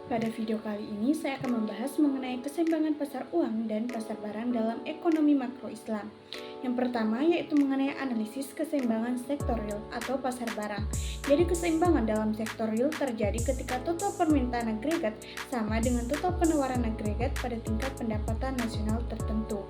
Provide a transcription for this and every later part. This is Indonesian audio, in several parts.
Pada video kali ini, saya akan membahas mengenai keseimbangan pasar uang dan pasar barang dalam ekonomi makro Islam. Yang pertama yaitu mengenai analisis keseimbangan sektor real atau pasar barang. Jadi keseimbangan dalam sektor real terjadi ketika total permintaan agregat sama dengan total penawaran agregat pada tingkat pendapatan nasional tertentu.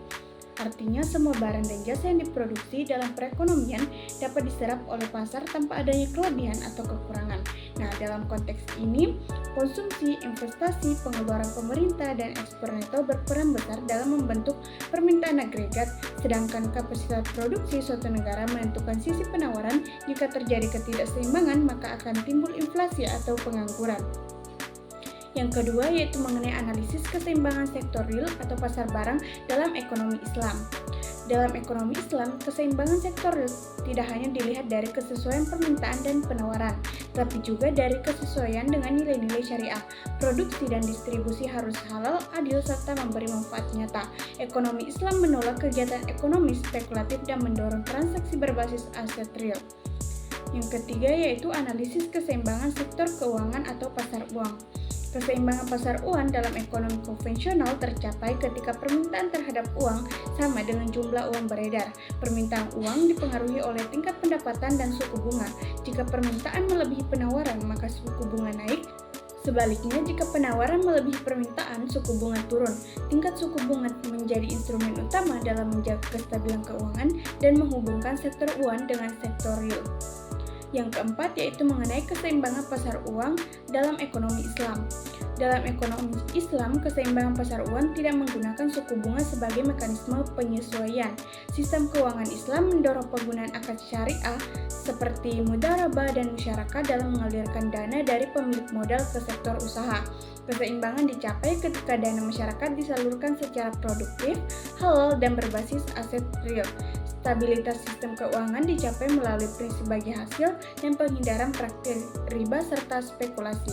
Artinya semua barang dan jasa yang diproduksi dalam perekonomian dapat diserap oleh pasar tanpa adanya kelebihan atau kekurangan. Nah, dalam konteks ini, konsumsi, investasi, pengeluaran pemerintah, dan ekspor neto berperan besar dalam membentuk permintaan agregat, sedangkan kapasitas produksi suatu negara menentukan sisi penawaran. Jika terjadi ketidakseimbangan, maka akan timbul inflasi atau pengangguran. Yang kedua yaitu mengenai analisis keseimbangan sektor real atau pasar barang dalam ekonomi Islam. Dalam ekonomi Islam, keseimbangan sektor real tidak hanya dilihat dari kesesuaian permintaan dan penawaran, tapi juga dari kesesuaian dengan nilai-nilai syariah. Produksi dan distribusi harus halal, adil, serta memberi manfaat nyata. Ekonomi Islam menolak kegiatan ekonomi spekulatif dan mendorong transaksi berbasis aset real. Yang ketiga yaitu analisis keseimbangan sektor keuangan atau pasar uang. Keseimbangan pasar uang dalam ekonomi konvensional tercapai ketika permintaan terhadap uang sama dengan jumlah uang beredar. Permintaan uang dipengaruhi oleh tingkat pendapatan dan suku bunga. Jika permintaan melebihi penawaran, maka suku bunga naik. Sebaliknya, jika penawaran melebihi permintaan, suku bunga turun. Tingkat suku bunga menjadi instrumen utama dalam menjaga kestabilan keuangan dan menghubungkan sektor uang dengan sektor real. Yang keempat yaitu mengenai keseimbangan pasar uang dalam ekonomi Islam. Dalam ekonomi Islam, keseimbangan pasar uang tidak menggunakan suku bunga sebagai mekanisme penyesuaian. Sistem keuangan Islam mendorong penggunaan akad syariah seperti mudharabah dan musyarakah dalam mengalirkan dana dari pemilik modal ke sektor usaha. Keseimbangan dicapai ketika dana masyarakat disalurkan secara produktif, halal, dan berbasis aset real. Stabilitas sistem keuangan dicapai melalui prinsip bagi hasil dan penghindaran praktik riba serta spekulasi.